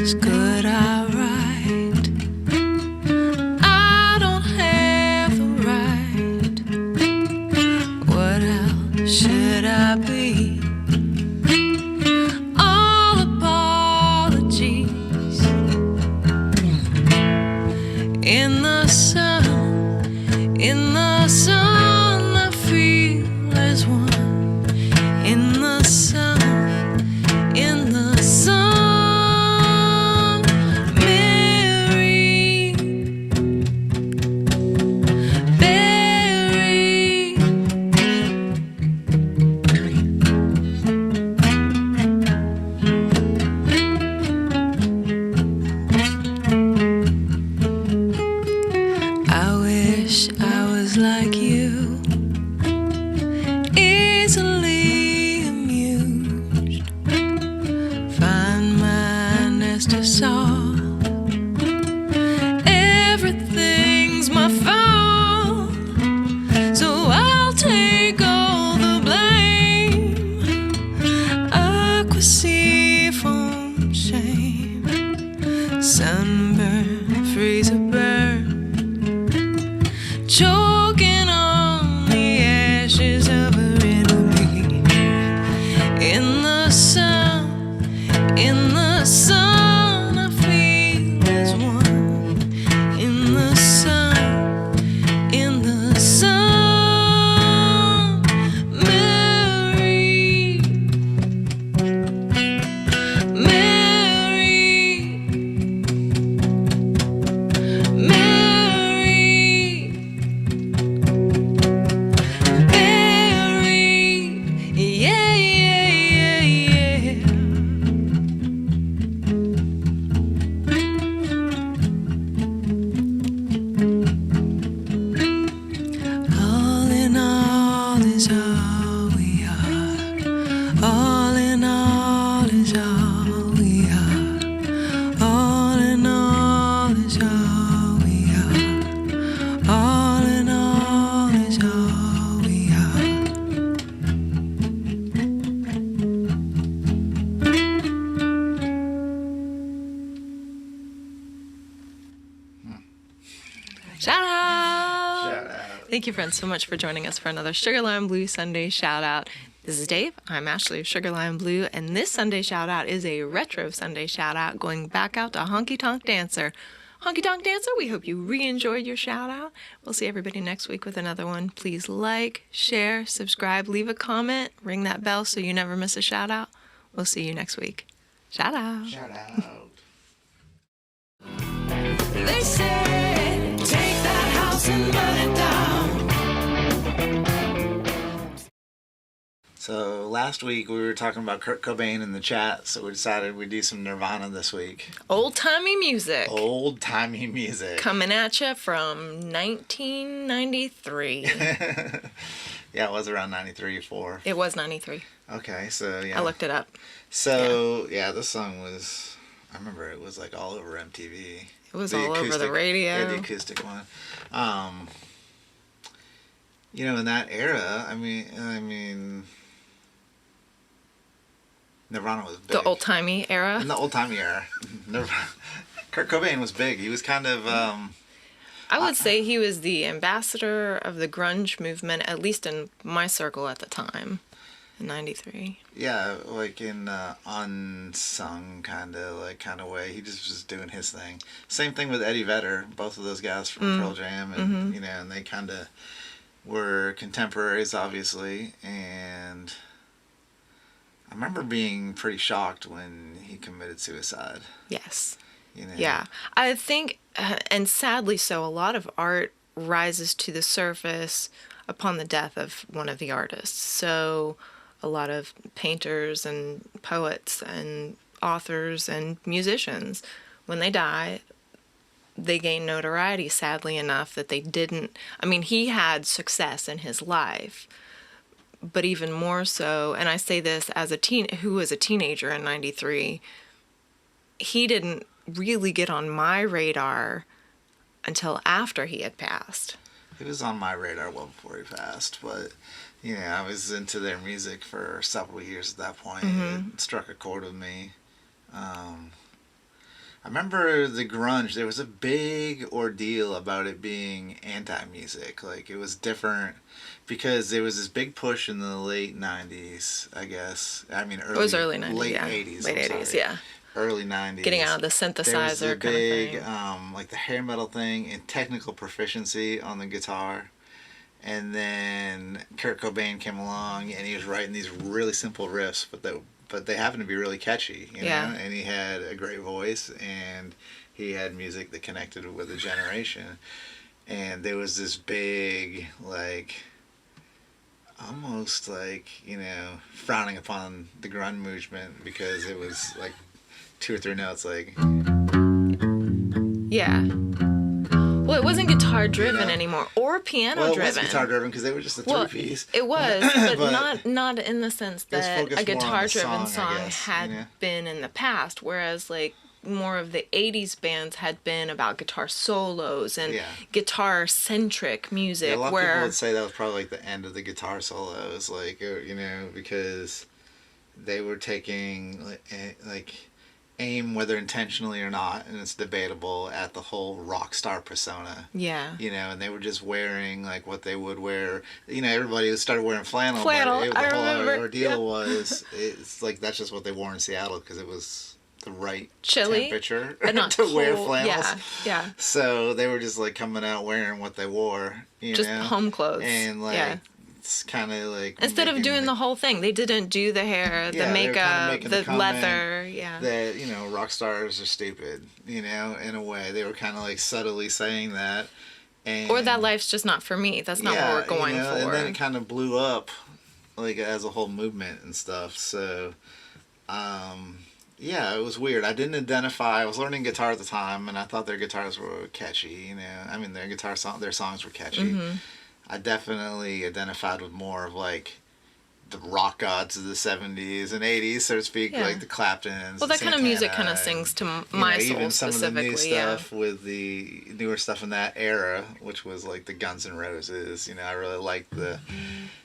else could I write? I don't have the right. What else should I be? All apologies. In the sun, I feel as one. In the sun, Mary, Barry. I wish I was like you, easily amused. Find my nest to solve. Everything's my fault, so I'll take all the blame. Aqua foam shame, sunburn, freezer burn, choking on the ashes of a riddle me. In the sun, I feel as one. In the sun, Mary, Mary, Mary, Barry, yeah, yeah, yeah, yeah. All in all is all we are. All in all is all we are. All in all is all we are. All in all is all we are. Shout out! Shout out. Thank you, friends, so much for joining us for another Sugar Lime Blue Sunday shout out. This is Dave. I'm Ashley of Sugar Lime Blue, and this Sunday shout out is a retro Sunday shout out going back out to Honky Tonk Dancer. Honky Tonk Dancer, we hope you re-enjoyed your shout out. We'll see everybody next week with another one. Please like, share, subscribe, leave a comment, ring that bell so you never miss a shout out. We'll see you next week. Shout out. Shout out. They said, take that house and burn it down. So last week we were talking about Kurt Cobain in the chat, so we decided we'd do some Nirvana this week. Old-timey music. Old-timey music. Coming at you from 1993. Yeah, it was around 93 or 4. It was 93. Okay, so yeah. I looked it up. So, yeah, this song was, I remember it was like all over MTV. It was all over the radio. Yeah, the acoustic one. You know, in that era, I mean, Nirvana was big. The old-timey era. In the old-timey era. Kurt Cobain was big. He was kind of, I would say he was the ambassador of the grunge movement, at least in my circle at the time, in 93. yeah, like in unsung kind of way. He just was doing his thing. Same thing with Eddie Vedder. Both of those guys from Pearl Jam, and you know, and they kind of were contemporaries, obviously. And I remember being pretty shocked when he committed suicide. Yes. You know? Yeah. I think, and sadly so, a lot of art rises to the surface upon the death of one of the artists. So a lot of painters and poets and authors and musicians, when they die, they gain notoriety, sadly enough, that they didn't. I mean, he had success in his life, but even more so, and I say this as who was a teenager in 93, he didn't really get on my radar until after he had passed. He was on my radar well before he passed, but you know, I was into their music for several years at that point. It struck a chord with me. I remember the grunge. There was a big ordeal about it being anti-music. Like it was different because there was this big push in the late '90s. I guess. I mean, It was early 90s, late yeah. '80s. Late I'm 80s, sorry. yeah. Early '90s. Getting out of the There was the synthesizer kind of big, thing. like the hair metal thing and technical proficiency on the guitar. And then Kurt Cobain came along and he was writing these really simple riffs, but they happened to be really catchy, you Yeah. know. And he had a great voice and he had music that connected with a generation. And there was this big like almost like frowning upon the grunge movement because it was like two or three notes like Yeah. Well, it wasn't guitar driven You know? anymore or piano well, it driven. was guitar driven because they were just a Well, three piece. it was, but, But not in the sense it was that focused a more on the guitar-driven song, I song guess, had been in the past, whereas like more of the 80s bands had been about guitar solos and Yeah. guitar-centric music, Yeah, a lot of people where would say that was probably like the end of the guitar solos, like because they were taking like aim, whether intentionally or not, and it's debatable, at the whole rock star persona. yeah. And they were just wearing like what they would wear. Everybody started wearing flannel. Flannel, But I the whole remember, ordeal yeah. was it's like that's just what they wore in Seattle because it was the right Chilly, temperature but not to wear cold. flannels. Yeah, yeah. So they were just like coming out wearing what they wore, Just home clothes. and like yeah. it's kind of like Instead of doing the whole thing, they didn't do the hair, Yeah, the they were kinda makeup, making the the comment leather. Yeah. that rock stars are stupid, in a way they were kind of like subtly saying that, and Or that life's just not for me. That's not what we're going for. and then it kind of blew up like as a whole movement and stuff. So yeah, it was weird. I didn't identify. I was learning guitar at the time, and I thought their guitars were catchy. I mean, their songs were catchy. Mm-hmm. I definitely identified with more of like the rock gods of the '70s and '80s, so to speak, Yeah. like the Claptons. Well, that kind of music kind of Santana, sings to my soul even some of the specifically. new stuff with the newer stuff in that era, which was like the Guns N' Roses. I really liked the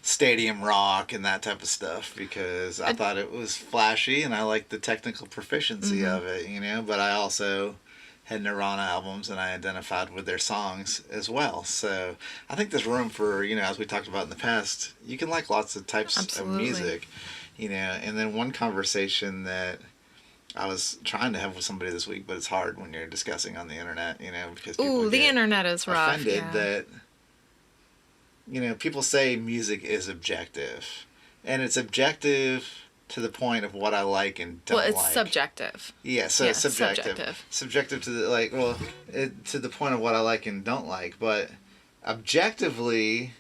stadium rock and that type of stuff because I thought it was flashy and I liked the technical proficiency Mm-hmm. of it. But I also had Nirvana albums and I identified with their songs as well. So I think there's room for, as we talked about in the past, you can like lots of types Absolutely. of music, and then one conversation that I was trying to have with somebody this week, but it's hard when you're discussing on the internet, because people Ooh, the get internet is rough. offended Yeah. that, people say music is objective. And it's objective to the point of what I like and don't like. Well, it's subjective. Yeah, so Yeah, it's subjective. Subjective to to the point of what I like and don't like. But objectively,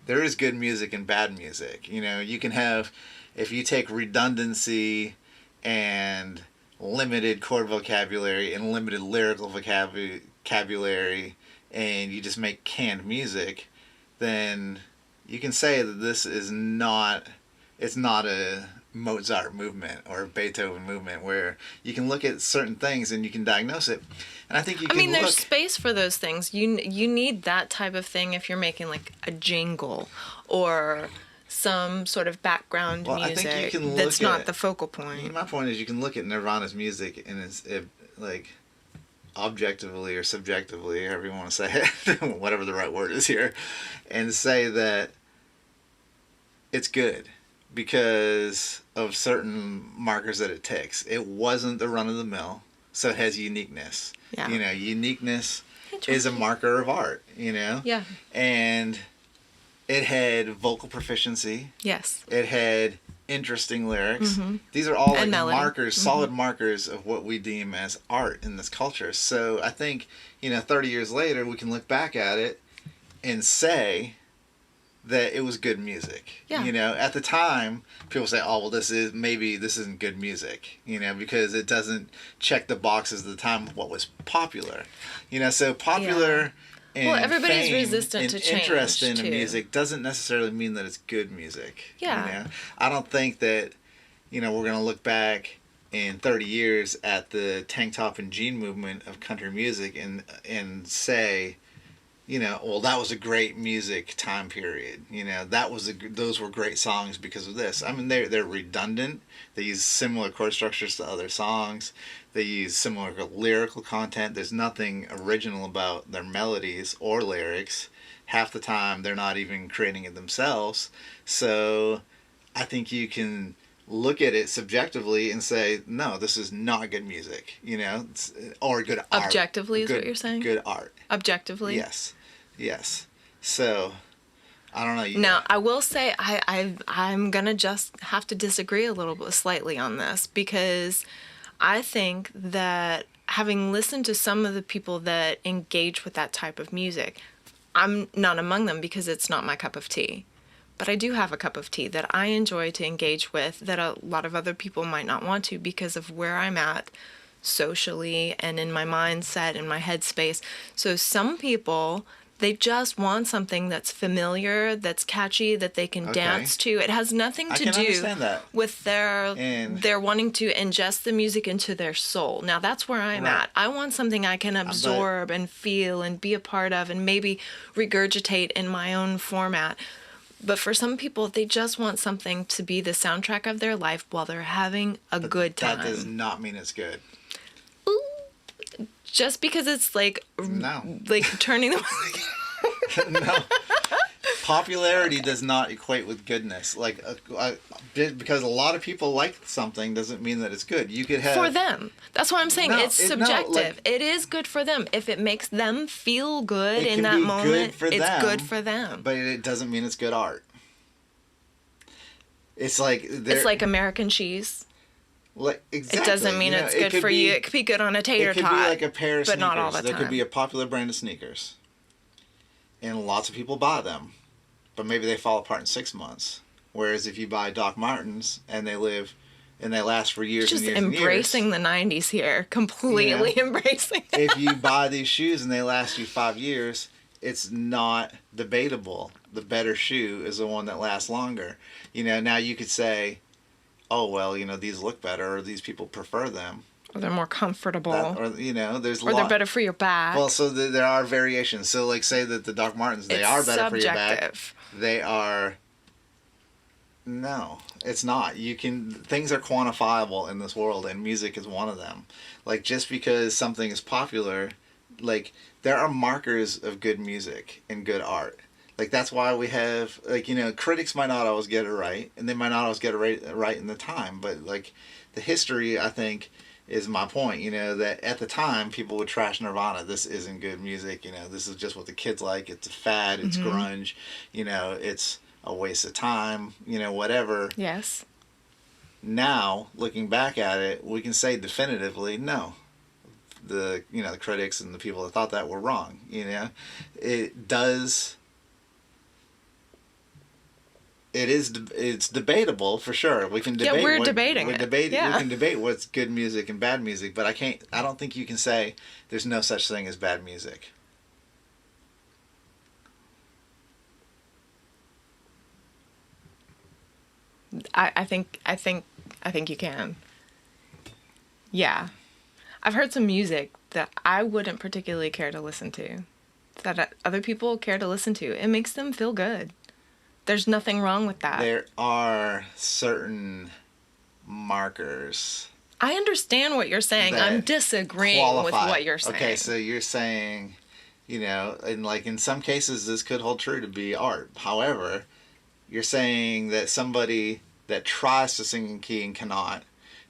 there is good music and bad music. You can have, if you take redundancy and limited chord vocabulary and limited lyrical vocabulary and you just make canned music, then you can say that it's not a Mozart movement or a Beethoven movement where you can look at certain things and you can diagnose it. And I think you can There's space for those things. You need that type of thing if you're making like a jingle or some sort of background Well, I music think you can that's look not at- the focal point. My point is you can look at Nirvana's music and like objectively or subjectively, however you want to say it, whatever the right word is here, and say that it's good because of certain markers that it ticks. It wasn't the run of the mill, so it has uniqueness. Yeah. Uniqueness is a marker of art, Yeah. And it had vocal proficiency. Yes. It had interesting lyrics. Mm-hmm. These are all like And melody. markers, solid markers of what we deem as art in this culture. So I think, 30 years later, we can look back at it and say that it was good music. Yeah. At the time, people say, oh, well, this isn't good music, because it doesn't check the boxes at the time of what was popular. So popular and Well, everybody's fame resistant and to change, interest in too. music doesn't necessarily mean that it's good music. Yeah. I don't think that, we're going to look back in 30 years at the tank top and jean movement of country music and say well, that was a great music time period. Those were great songs because of this. I mean, they're redundant. They use similar chord structures to other songs. They use similar lyrical content. There's nothing original about their melodies or lyrics. Half the time, they're not even creating it themselves. So, I think you can look at it subjectively and say, no, this is not good music, or good art. Objectively is good, what you're saying? Good art. Objectively? Yes. So, I don't know. Now, I will say I'm going to just have to disagree a little bit slightly on this, because I think that having listened to some of the people that engage with that type of music, I'm not among them because it's not my cup of tea. But I do have a cup of tea that I enjoy to engage with that a lot of other people might not want to because of where I'm at socially and in my mindset and my headspace. So some people, they just want something that's familiar, that's catchy, that they can dance to. It has nothing to do with their wanting to ingest the music into their soul. Now, that's where I'm at. I want something I can absorb and feel and be a part of and maybe regurgitate in my own format. But for some people, they just want something to be the soundtrack of their life while they're having a good time. That does not mean it's good. Ooh, just because it's like turning the No. Popularity does not equate with goodness. Because a lot of people like something doesn't mean that it's good. You could have for them. That's what I'm saying. It's subjective. It is good for them. If it makes them feel good in that moment, it's good for them. But it doesn't mean it's good art. It's like American cheese. Exactly. It doesn't mean it's good for you. It could be good on a tater tot. It could be like a pair of sneakers. But not all the time. There could be a popular brand of sneakers. And lots of people buy them. But maybe they fall apart in 6 months. Whereas if you buy Doc Martens and they last for years and years and years. Just embracing the 90s here. Completely embracing it. If you buy these shoes and they last you 5 years, it's not debatable. The better shoe is the one that lasts longer. Now you could say, oh, well, these look better or these people prefer them. Or they're more comfortable. There's a lot. Or they're better for your back. Well, so there are variations. So, say that the Doc Martens, they are better for your back. They are... No, it's not. Things are quantifiable in this world, and music is one of them. Just because something is popular, there are markers of good music and good art. That's why we have, critics might not always get it right, and they might not always get it right in the time, but, the history, I think, is my point, that at the time, people would trash Nirvana. This isn't good music, this is just what the kids like. It's a fad, it's grunge, it's a waste of time, whatever. Yes. Now, looking back at it, we can say definitively, no. The critics and the people that thought that were wrong, It's debatable for sure. We can debate. Yeah, we're debating it. We can debate what's good music and bad music, but I don't think you can say there's no such thing as bad music. I think you can. Yeah. I've heard some music that I wouldn't particularly care to listen to, that other people care to listen to. It makes them feel good. There's nothing wrong with that. There are certain markers. I understand what you're saying. I'm disagreeing with what you're saying. Okay, so you're saying, in some cases this could hold true to be art. However, you're saying that somebody that tries to sing in key and cannot,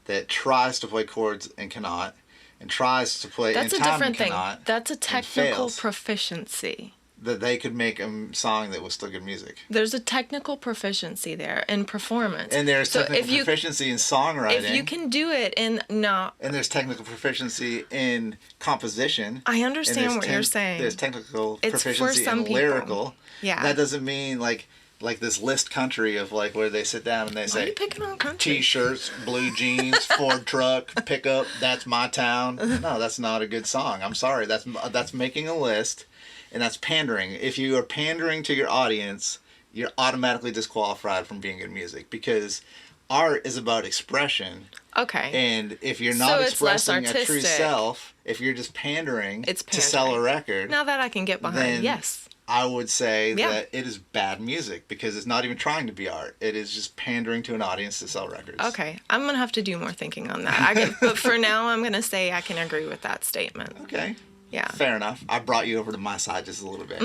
that tries to play chords and cannot, and tries to play in time and cannot. That's a different thing. That's a technical proficiency. That they could make a song that was still good music. There's a technical proficiency there in performance. And there's technical proficiency in songwriting. If you can do it in... No. And there's technical proficiency in composition. I understand what you're saying. There's technical proficiency in lyrical. Yeah. That doesn't mean like this list country of where they sit down and they say, why are you picking on country? T-shirts, blue jeans, Ford truck, pickup, that's my town. No, that's not a good song. I'm sorry. That's making a list. And that's pandering. If you are pandering to your audience, you're automatically disqualified from being good music, because art is about expression. Okay. And if you're So not it's less expressing a true artistic. self, if you're just pandering, It's to sell a pandering. record, Now that I can get behind, then yes. I would say Yeah. that it is bad music because it's not even trying to be art. It is just pandering to an audience to sell records. Okay, I'm gonna have to do more thinking on that. But for now, I'm gonna say I can agree with that statement. Okay. Yeah. Fair enough. I brought you over to my side just a little bit.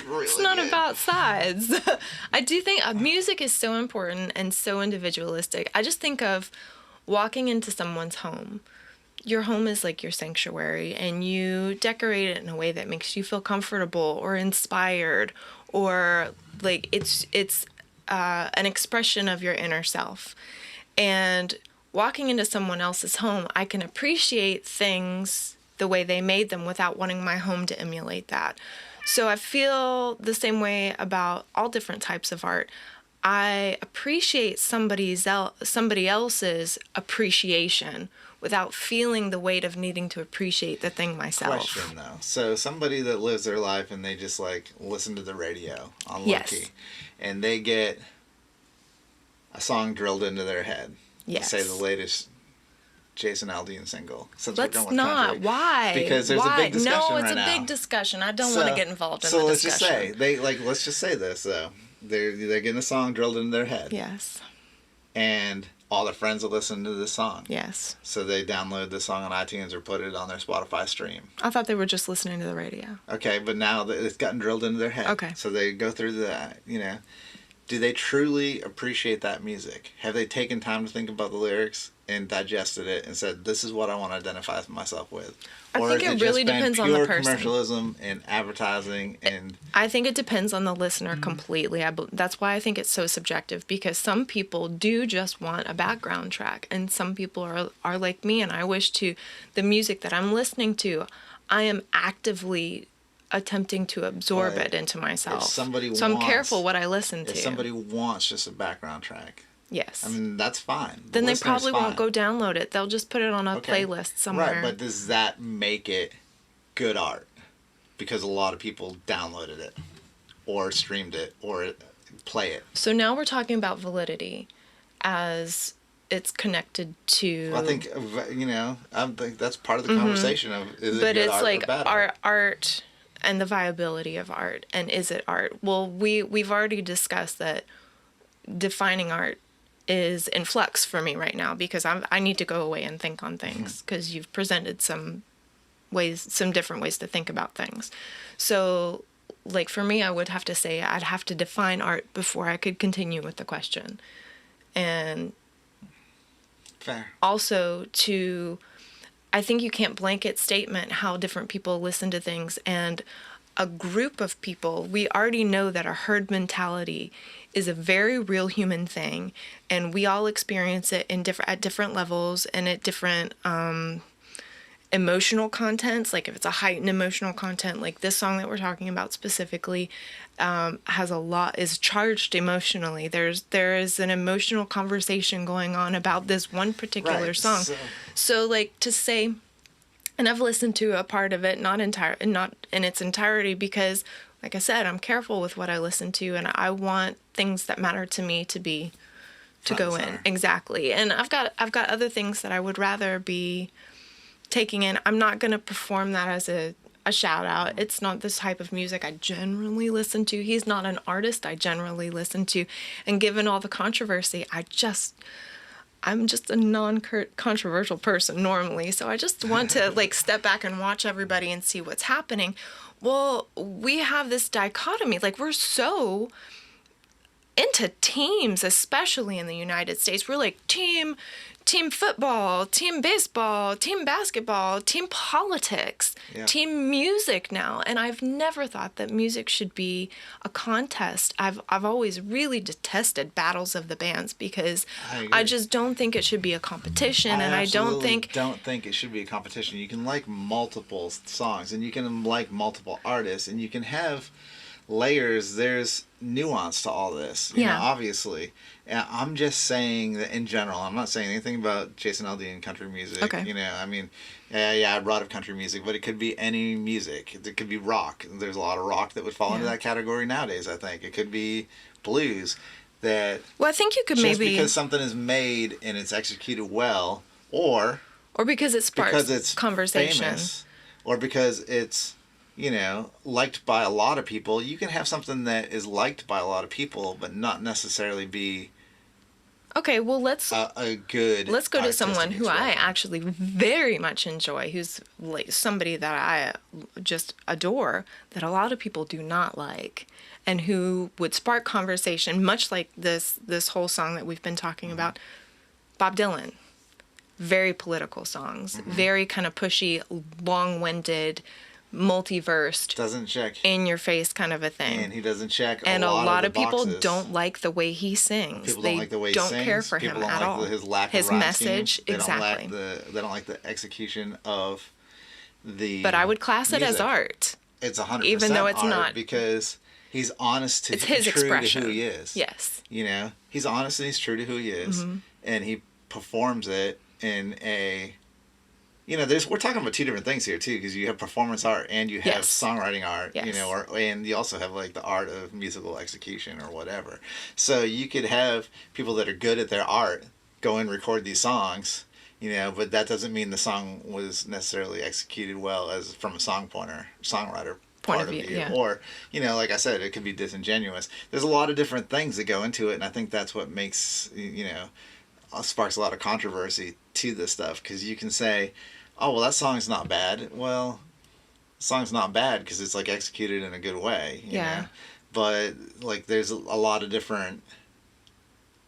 Really It's not good. about sides. I do think music is so important and so individualistic. I just think of walking into someone's home. Your home is like your sanctuary, and you decorate it in a way that makes you feel comfortable or inspired, or like it's an expression of your inner self. And walking into someone else's home, I can appreciate things the way they made them without wanting my home to emulate that. So I feel the same way about all different types of art. I appreciate somebody else's appreciation without feeling the weight of needing to appreciate the thing myself. Question though. So somebody that lives their life and they just like listen to the radio on low Yes. key, and they get a song drilled into their head. Yes. Say the latest Jason Aldean single. Since Let's we're going with not. country. Why? Because there's Why? a big discussion No, it's right a now. big discussion. I don't want to get involved in the So let's discussion. just say let's just say this though. They're getting a song drilled into their head. Yes. And all their friends will listen to this song. Yes. So they download the song on iTunes or put it on their Spotify stream. I thought they were just listening to the radio. Okay, but now that it's gotten drilled into their head. Okay. So they go through that, do they truly appreciate that music? Have they taken time to think about the lyrics and digested it and said, this is what I want to identify myself with? I think has it really just been depends on the pure person. commercialism and advertising and... I think it depends on the listener completely. That's why I think it's so subjective, because some people do just want a background track, and some people are like me, and I wish to, the music that I'm listening to, I am actively attempting to absorb But it into myself. if somebody so I'm wants- careful what I listen to. If somebody wants just a background track, Yes. I mean, that's fine. The then they listener's probably fine. won't go download it. They'll just put it on a Okay. playlist somewhere. Right, but does that make it good art? Because a lot of people downloaded it or streamed it or play it. So now we're talking about validity as it's connected to... Well, I think, I think that's part of the conversation of is it But good it's art like or bad art? art and the viability of art, and is it art? Well, we've already discussed that defining art is in flux for me right now, because I need to go away and think on things, because you've presented some different ways to think about things. So, like, for me, I would have to say I'd have to define art before I could continue with the question. And Fair. also I think you can't blanket statement how different people listen to things, and a group of people, we already know that a herd mentality is a very real human thing, and we all experience it at different levels and at different emotional contents. Like if it's a heightened emotional content, like this song that we're talking about specifically, is charged emotionally. There is an emotional conversation going on about this one particular Right, song. So like to say, and I've listened to a part of it, not in its entirety, because like I said, I'm careful with what I listen to, and I want things that matter to me to go in. Exactly. And I've got other things that I would rather be taking in. I'm not going to perform that as a shout out. It's not this type of music I generally listen to. He's not an artist I generally listen to. And given all the controversy, I'm just a non-controversial person normally. So I just want to like step back and watch everybody and see what's happening. Well, we have this dichotomy. Like, we're so into teams, especially in the United States. We're like team football, team baseball, team basketball, team politics, team music now. And I've never thought that music should be a contest. I've always really detested battles of the bands, because I just don't think it should be a competition. And I don't think it should be a competition. You can like multiple songs, and you can like multiple artists, and you can have layers. There's nuance to all this, you know, obviously. And I'm just saying that in general. I'm not saying anything about Jason Aldean country music. Okay. You know, I mean, I brought up country music, but it could be any music. It could be rock. There's a lot of rock that would fall into that category nowadays, I think. It could be blues. that Well, I think you could just maybe, because something is made and it's executed well, or or because it sparks because it's conversation. famous, or because it's, liked by a lot of people, you can have something that is liked by a lot of people, but not necessarily be Okay, well, a good. let's go to artistic someone who I expression. actually very much enjoy, who's like somebody that I just adore, that a lot of people do not like, and who would spark conversation, much like this whole song that we've been talking about. Bob Dylan. Very political songs, very kind of pushy, long-winded, multiversed, Doesn't check, in your face kind of a thing. and he doesn't check And a a lot of of the people boxes. don't like the way he sings. People They don't like the way he don't sings. care for People him don't at like all. his lack His of rhyme message, scheme. They exactly. They don't like the execution of the. But I would class it as music. art. It's 100% even though it's art not. because he's honest to It's his true expression. to who he is. Yes. He's honest and he's true to who he is, and he performs it in a. We're talking about two different things here too, because you have performance art and you have Yes. songwriting art, Yes. and you also have like the art of musical execution or whatever. So you could have people that are good at their art go and record these songs, but that doesn't mean the song was necessarily executed well as from a songwriter Point part of view, yeah. Or, like I said, it could be disingenuous. There's a lot of different things that go into it, and I think that's what makes, sparks a lot of controversy to this stuff, because you can say, oh, well, that song's not bad. Well, the song's not bad because it's like executed in a good way, you know? But like there's a lot of different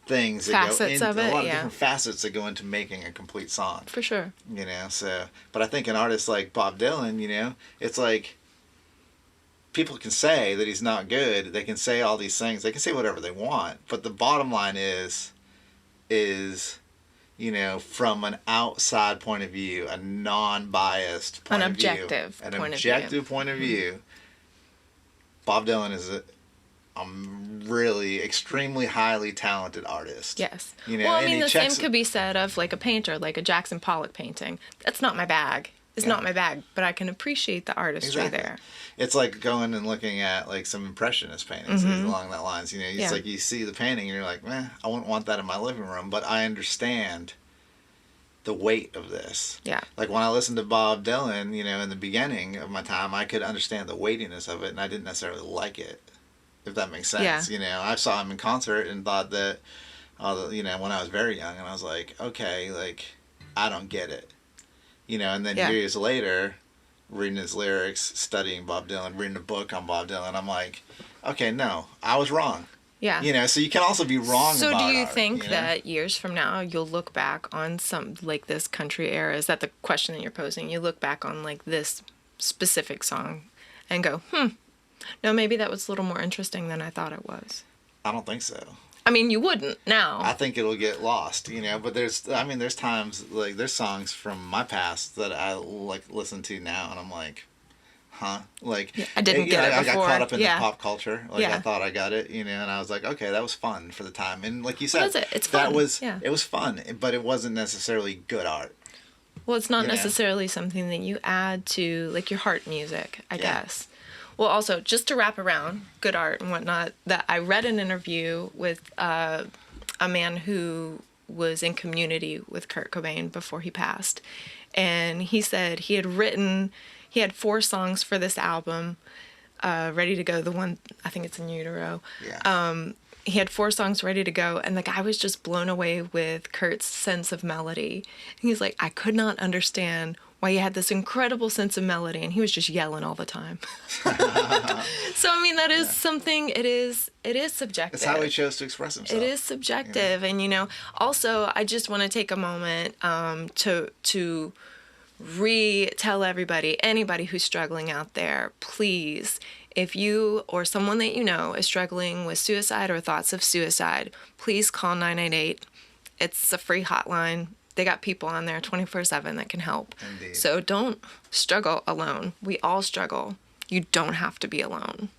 things that Facets go of in, it, a lot of yeah. different facets that go into making a complete song, For sure. So, but I think an artist like Bob Dylan, it's like people can say that he's not good. They can say all these things. They can say whatever they want. But the bottom line is, from an outside point of view, a non-biased point An of view, objective an point of view. objective point of view, Bob Dylan is a really extremely highly talented artist. Yes. Well, Well, I and mean, he the same checks- could be said of like a painter, like a Jackson Pollock painting. That's not my bag. It's not my bag, but I can appreciate the artistry Exactly. there. It's like going and looking at like some impressionist paintings along that lines. It's Yeah. like you see the painting and you're like, I wouldn't want that in my living room, but I understand the weight of this. Yeah. Like when I listened to Bob Dylan, in the beginning of my time, I could understand the weightiness of it, and I didn't necessarily like it, if that makes sense. Yeah. I saw him in concert and thought that, when I was very young, and I was like, okay, like I don't get it. And then Yeah. years later, reading his lyrics, studying Bob Dylan, reading a book on Bob Dylan, I'm like, okay, no, I was wrong. Yeah. So you can also be wrong So about do you art, think that years from now you'll look back on some like this country era? Is that the question that you're posing? You look back on like this specific song and go, no, maybe that was a little more interesting than I thought it was. I don't think so. I mean, you wouldn't now. I think it'll get lost, but there's times, like, there's songs from my past that I, like, listen to now, and I'm like, huh? Like, I didn't get it I before. got caught up in the Yeah. pop culture. Like, I Yeah. thought I got it, and I was like, okay, that was fun for the time. And like you said, What is it? It's that fun. was, Yeah. it was fun, but it wasn't necessarily good art. Well, it's not You know? necessarily something that you add to like your heart music, I Yeah. guess. Well, also, just to wrap around good art and whatnot, that I read an interview with a man who was in community with Kurt Cobain before he passed. And he said he had 4 songs for this album, ready to go. The one, I think it's In Utero. Yeah. He had 4 songs ready to go, and the guy was just blown away with Kurt's sense of melody. And he's like, I could not understand why he had this incredible sense of melody, and he was just yelling all the time. So I mean, that is something. It is subjective. It's how he chose to express himself. It is subjective, and also I just want to take a moment to tell anybody who's struggling out there, please. If you or someone that you know is struggling with suicide or thoughts of suicide, please call 988. It's a free hotline. They got people on there 24/7 that can help. Indeed. So don't struggle alone. We all struggle. You don't have to be alone.